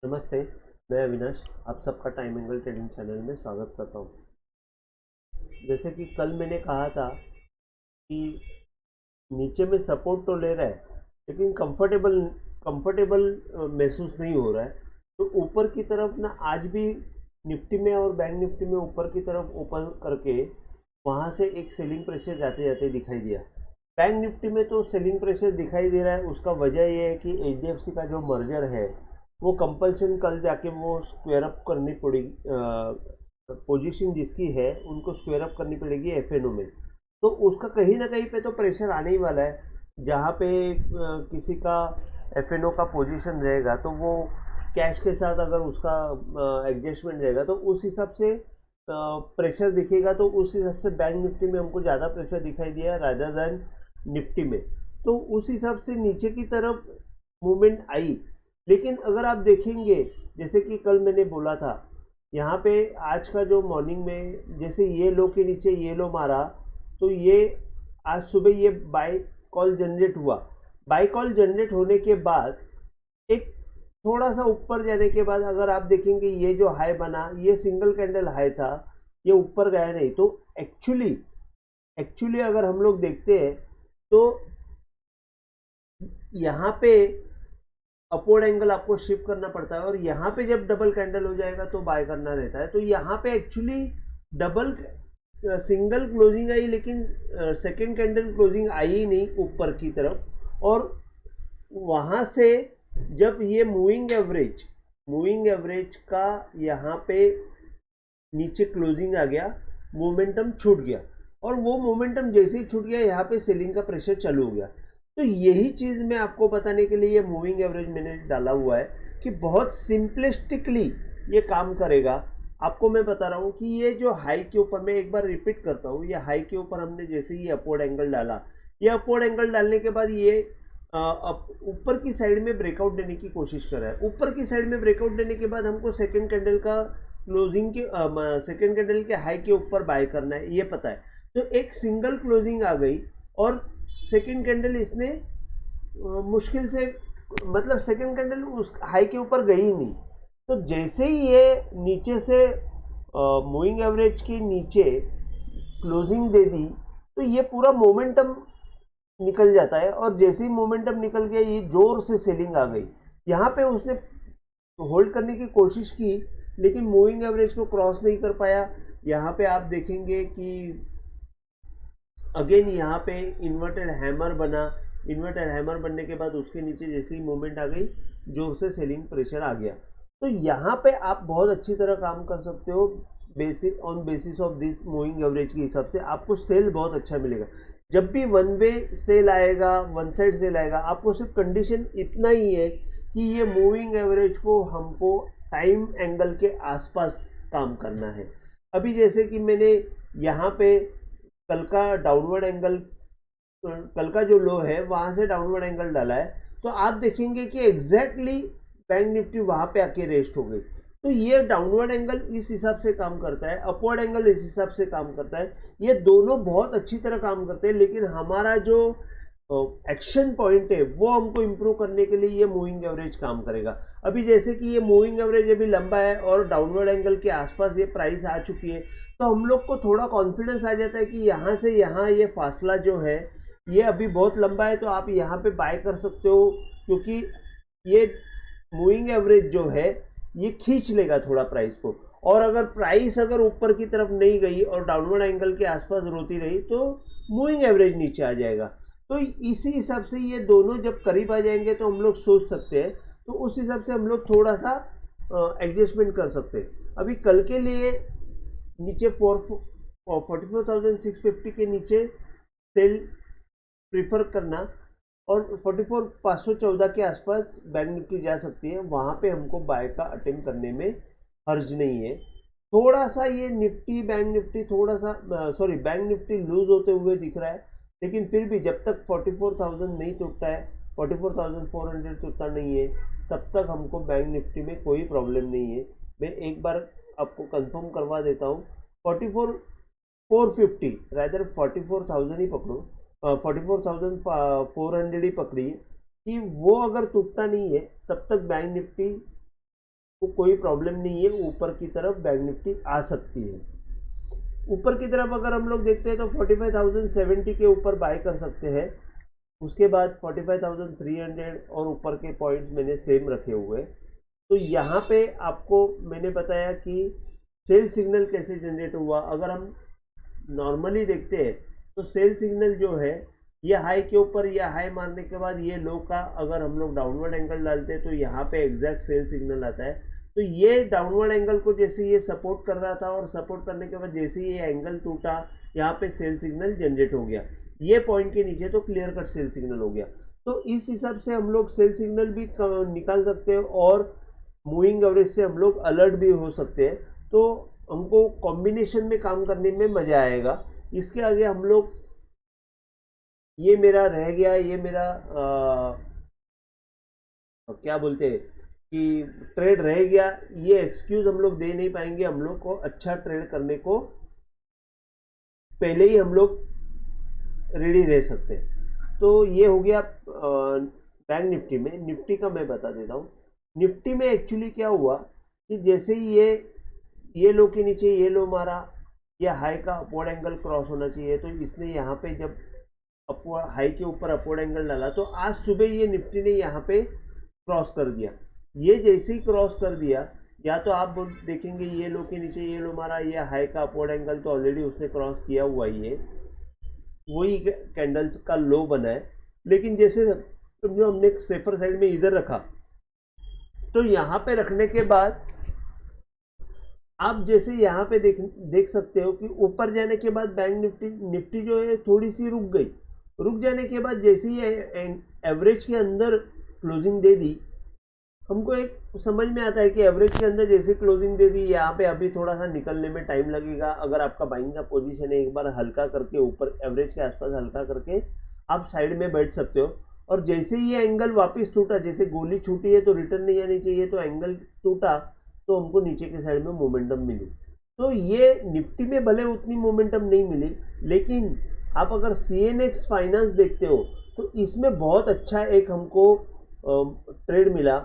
नमस्ते। मैं अविनाश आप सबका टाइम एंगल ट्रेडिंग चैनल में स्वागत करता हूँ। जैसे कि कल मैंने कहा था कि नीचे में सपोर्ट तो ले रहा है लेकिन कंफर्टेबल कंफर्टेबल महसूस नहीं हो रहा है। तो ऊपर की तरफ ना आज भी निफ्टी में और बैंक निफ्टी में ऊपर की तरफ ओपन करके वहाँ से एक सेलिंग प्रेशर जाते जाते दिखाई दिया। बैंक निफ्टी में तो सेलिंग प्रेशर दिखाई दे रहा है। उसका वजह ये है कि एचडीएफसी का जो मर्जर है वो कंपल्सन कल जाके वो स्क्वेयर अप करनी पड़ेगी। पोजीशन जिसकी है उनको स्क्वेयर अप करनी पड़ेगी एफएनओ में। तो उसका कहीं ना कहीं पे तो प्रेशर आने ही वाला है। जहाँ पे किसी का एफएनओ का पोजीशन रहेगा तो वो कैश के साथ अगर उसका एडजस्टमेंट रहेगा तो उस हिसाब से प्रेशर दिखेगा। तो उस हिसाब से बैंक निफ्टी में हमको ज़्यादा प्रेशर दिखाई दिया रादर देन निफ्टी में। तो उस हिसाब से नीचे की तरफ मूवमेंट आई। लेकिन अगर आप देखेंगे जैसे कि कल मैंने बोला था यहाँ पे आज का जो मॉर्निंग में जैसे ये लो के नीचे ये लो मारा तो ये आज सुबह ये बाय कॉल जनरेट हुआ। बाय कॉल जनरेट होने के बाद एक थोड़ा सा ऊपर जाने के बाद अगर आप देखेंगे ये जो हाई बना ये सिंगल कैंडल हाई था, ये ऊपर गया नहीं। तो एक्चुअली एक्चुअली अगर हम लोग देखते हैं तो यहाँ पे अपवर्ड एंगल आपको शिफ्ट करना पड़ता है और यहाँ पे जब डबल कैंडल हो जाएगा तो बाय करना रहता है। तो यहाँ पे एक्चुअली डबल सिंगल क्लोजिंग आई लेकिन सेकंड कैंडल क्लोजिंग आई ही नहीं ऊपर की तरफ। और वहाँ से जब ये मूविंग एवरेज का यहाँ पे नीचे क्लोजिंग आ गया, मोमेंटम छूट गया। और वो मोमेंटम जैसे ही छूट गया यहाँ पे सेलिंग का प्रेशर चालू हो गया। तो यही चीज़ मैं आपको बताने के लिए ये मूविंग एवरेज मैंने डाला हुआ है कि बहुत सिंपलिस्टिकली ये काम करेगा। आपको मैं बता रहा हूँ कि ये जो हाई के ऊपर, मैं एक बार रिपीट करता हूँ, ये हाई के ऊपर हमने जैसे ही अपवर्ड एंगल डाला, ये अपवर्ड एंगल डालने के बाद ये ऊपर की साइड में ब्रेकआउट देने की कोशिश कर रहा है। ऊपर की साइड में ब्रेकआउट देने के बाद हमको सेकेंड कैंडल का क्लोजिंग के सेकेंड कैंडल के हाई के ऊपर बाय करना है, ये पता है। तो एक सिंगल क्लोजिंग आ गई और सेकेंड कैंडल इसने मुश्किल से, मतलब सेकेंड कैंडल उस हाई के ऊपर गई ही नहीं। तो जैसे ही ये नीचे से मूविंग एवरेज के नीचे क्लोजिंग दे दी तो ये पूरा मोमेंटम निकल जाता है। और जैसे ही मोमेंटम निकल गया ये जोर से सेलिंग आ गई। यहाँ पे उसने होल्ड करने की कोशिश की लेकिन मूविंग एवरेज को क्रॉस नहीं कर पाया। यहाँ पे आप देखेंगे कि अगेन यहाँ पे इन्वर्टेड हैमर बना। इन्वर्टेड हैमर बनने के बाद उसके नीचे जैसे ही मूवमेंट आ गई जोर से सेलिंग प्रेशर आ गया। तो यहाँ पे आप बहुत अच्छी तरह काम कर सकते हो। Basis of this moving average के हिसाब से आपको सेल बहुत अच्छा मिलेगा। जब भी वन वे सेल आएगा, वन साइड सेल आएगा, आपको सिर्फ कंडीशन इतना ही है कि ये मूविंग एवरेज को हमको टाइम एंगल के आसपास काम करना है। अभी जैसे कि मैंने यहाँ पे कल का डाउनवर्ड एंगल, कल का जो लो है वहां से डाउनवर्ड एंगल डाला है तो आप देखेंगे कि एग्जैक्टली बैंक निफ्टी वहां पे आके रेस्ट हो गई। तो ये डाउनवर्ड एंगल इस हिसाब से काम करता है, अपवर्ड एंगल इस हिसाब से काम करता है। ये दोनों बहुत अच्छी तरह काम करते हैं लेकिन हमारा जो एक्शन पॉइंट है वो हमको इम्प्रूव करने के लिए ये मूविंग एवरेज काम करेगा। अभी जैसे कि ये मूविंग एवरेज अभी लंबा है और डाउनवर्ड एंगल के आसपास ये प्राइस आ चुकी है तो हम लोग को थोड़ा कॉन्फिडेंस आ जाता है कि यहाँ से यहाँ ये फासला जो है ये अभी बहुत लंबा है तो आप यहाँ पे बाय कर सकते हो। क्योंकि ये मूविंग एवरेज जो है ये खींच लेगा थोड़ा प्राइस को। और अगर प्राइस अगर ऊपर की तरफ नहीं गई और डाउनवर्ड एंगल के आसपास रोती रही तो मूविंग एवरेज नीचे आ जाएगा। तो इसी हिसाब से ये दोनों जब करीब आ जाएंगे तो हम लोग सोच सकते हैं, तो उस हिसाब से हम लोग थोड़ा सा एडजस्टमेंट कर सकते हैं। अभी कल के लिए नीचे 44,650 के नीचे सेल प्रीफर करना और 44,514 के आसपास बैंक निफ्टी जा सकती है, वहाँ पे हमको बाय का अटेम्प्ट करने में हर्ज नहीं है। थोड़ा सा ये निफ्टी बैंक निफ्टी थोड़ा सा बैंक निफ्टी लूज होते हुए दिख रहा है लेकिन फिर भी जब तक 44,000 नहीं टूटता है, 44,400 टूटता नहीं है, तब तक हमको बैंक निफ्टी में कोई प्रॉब्लम नहीं है। मैं एक बार आपको कंफर्म करवा देता हूँ, 44,450 रादर 44,000 ही पकड़ो, 44,400 ही पकड़ी कि वो अगर टूटता नहीं है तब तक बैंक निफ्टी को कोई प्रॉब्लम नहीं है, ऊपर की तरफ बैंक निफ्टी आ सकती है। ऊपर की तरफ अगर हम लोग देखते हैं तो 45,070 के ऊपर बाय कर सकते हैं। उसके बाद 45,300 और ऊपर के पॉइंट्स मैंने सेम रखे हुए। तो यहाँ पे आपको मैंने बताया कि सेल सिग्नल कैसे जनरेट हुआ। अगर हम नॉर्मली देखते हैं तो सेल सिग्नल जो है ये हाई के ऊपर, या हाई मारने के बाद ये लो का अगर हम लोग डाउनवर्ड एंगल डालते हैं तो यहाँ पे एग्जैक्ट सेल सिग्नल आता है। तो ये डाउनवर्ड एंगल को जैसे ये सपोर्ट कर रहा था और सपोर्ट करने के बाद जैसे ये एंगल टूटा, यहाँ पे सेल सिग्नल जनरेट हो गया। ये पॉइंट के नीचे तो क्लियर कट सेल सिग्नल हो गया। तो इस हिसाब से हम लोग सेल सिग्नल भी निकाल सकते हैं और मूविंग एवरेज से हम लोग अलर्ट भी हो सकते हैं। तो हमको कॉम्बिनेशन में काम करने में मज़ा आएगा। इसके आगे हम लोग, ये मेरा रह गया, ये मेरा क्या बोलते हैं कि ट्रेड रह गया, ये एक्सक्यूज हम लोग दे नहीं पाएंगे। हम लोग को अच्छा ट्रेड करने को पहले ही हम लोग रेडी रह सकते हैं। तो ये हो गया बैंक निफ्टी में। निफ्टी का मैं बता देता हूँ। निफ्टी में एक्चुअली क्या हुआ कि जैसे ही ये लो के नीचे ये लो मारा, ये हाई का अपवर्ड एंगल क्रॉस होना चाहिए, तो इसने यहाँ पे जब अपवर्ड हाई के ऊपर अपवर्ड एंगल डाला तो आज सुबह ये निफ्टी ने यहाँ पे क्रॉस कर दिया। ये जैसे ही क्रॉस कर दिया, या तो आप देखेंगे ये लो के नीचे ये लो मारा, ये हाई का अपवर्ड एंगल तो ऑलरेडी उसने क्रॉस किया हुआ ही है, वही कैंडल्स का लो बना है। लेकिन जैसे जो हमने सेफर साइड में इधर रखा, तो यहाँ पे रखने के बाद आप जैसे यहाँ पे देख सकते हो कि ऊपर जाने के बाद बैंक निफ्टी जो है थोड़ी सी रुक गई। रुक जाने के बाद जैसे ही एवरेज के अंदर क्लोजिंग दे दी, हमको एक समझ में आता है कि एवरेज के अंदर जैसे क्लोजिंग दे दी, यहाँ पे अभी थोड़ा सा निकलने में टाइम लगेगा। अगर आपका बाइंग का पोजीशन है, एक बार हल्का करके ऊपर एवरेज के आसपास हल्का करके आप साइड में बैठ सकते हो। और जैसे ही ये एंगल वापस टूटा, जैसे गोली छूटी है तो रिटर्न नहीं आनी चाहिए, तो एंगल टूटा तो हमको नीचे के साइड में मोमेंटम मिली। तो ये निफ्टी में भले उतनी मोमेंटम नहीं मिली, लेकिन आप अगर CNX फाइनेंस देखते हो तो इसमें बहुत अच्छा एक हमको ट्रेड मिला।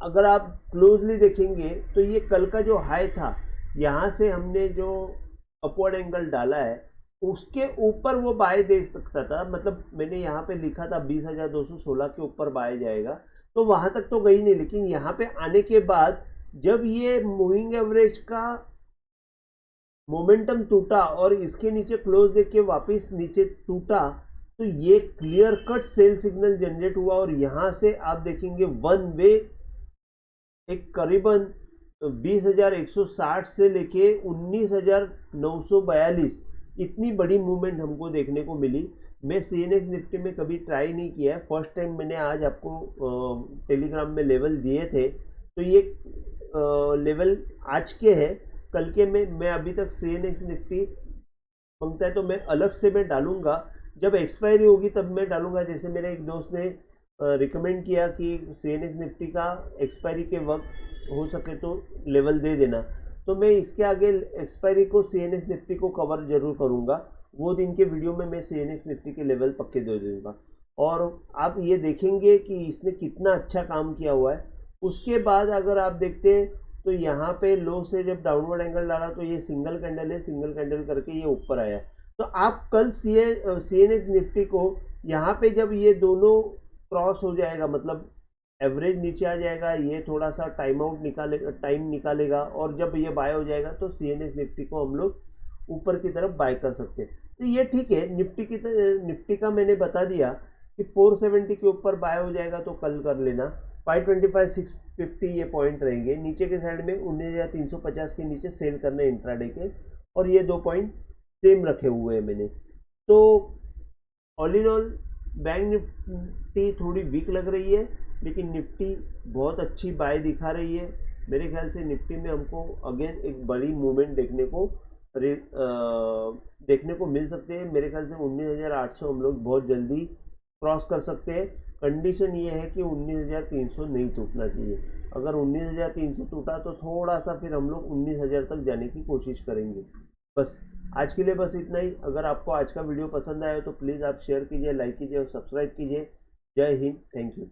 अगर आप क्लोजली देखेंगे तो ये कल का जो हाई था, यहाँ से हमने जो अपवर्ड एंगल डाला है उसके ऊपर वो बाय दे सकता था। मतलब मैंने यहाँ पे लिखा था 20,216 के ऊपर बाय जाएगा, तो वहाँ तक तो गई नहीं। लेकिन यहाँ पे आने के बाद जब ये मूविंग एवरेज का मोमेंटम टूटा और इसके नीचे क्लोज देख के वापस नीचे टूटा, तो ये clear cut cell signal generate हुआ। और यहाँ से आप देखेंगे वन वे एक करीबन 20,160 से लेके 19,942 इतनी बड़ी मूवमेंट हमको देखने को मिली। मैं CNX निफ्टी में कभी ट्राई नहीं किया है, फर्स्ट टाइम मैंने आज आपको टेलीग्राम में लेवल दिए थे। तो ये लेवल आज के हैं, कल के मैं अभी तक CNX निफ्टी मांगता है तो मैं अलग से मैं डालूंगा, जब एक्सपायरी होगी तब मैं डालूंगा। जैसे मेरे एक दोस्त ने रिकमेंड किया कि CNX निफ्टी का एक्सपायरी के वक्त हो सके तो लेवल दे देना, तो मैं इसके आगे एक्सपायरी को CNX निफ्टी को कवर जरूर करूंगा। वो दिन के वीडियो में मैं CNX निफ्टी के लेवल पक्के दे दूंगा। और आप ये देखेंगे कि इसने कितना अच्छा काम किया हुआ है। उसके बाद अगर आप देखते हैं तो यहाँ पे लो से जब डाउनवर्ड एंगल डाला तो ये सिंगल कैंडल है, सिंगल कैंडल करके ये ऊपर आया। तो आप कल CNX निफ्टी को यहाँ पे जब ये दोनों क्रॉस हो जाएगा, मतलब एवरेज नीचे आ जाएगा, ये थोड़ा सा टाइम निकालेगा और जब ये बाय हो जाएगा तो CNX निफ्टी को हम लोग ऊपर की तरफ बाय कर सकते हैं। तो ये ठीक है। निफ्टी का मैंने बता दिया कि 470 के ऊपर बाय हो जाएगा तो कल कर लेना। 525 650 ये पॉइंट रहेंगे। नीचे के साइड में 19,350 के नीचे सेल करना है इंट्राडे के, और ये 2 पॉइंट सेम रखे हुए हैं मैंने। तो all in all bank Nifty थोड़ी वीक लग रही है, लेकिन निफ्टी बहुत अच्छी बाय दिखा रही है। मेरे ख्याल से निफ्टी में हमको अगेन एक बड़ी मूवमेंट देखने को मिल सकते हैं। मेरे ख्याल से 19,800 हम लोग बहुत जल्दी क्रॉस कर सकते हैं। कंडीशन ये है कि 19,300 नहीं टूटना चाहिए। अगर 19,300 टूटा तो थोड़ा सा फिर हम लोग 19,000 तक जाने की कोशिश करेंगे। बस आज के लिए बस इतना ही। अगर आपको आज का वीडियो पसंद आया तो प्लीज़ आप शेयर कीजिए, लाइक कीजिए और सब्सक्राइब कीजिए। जय हिंद, थैंक यू।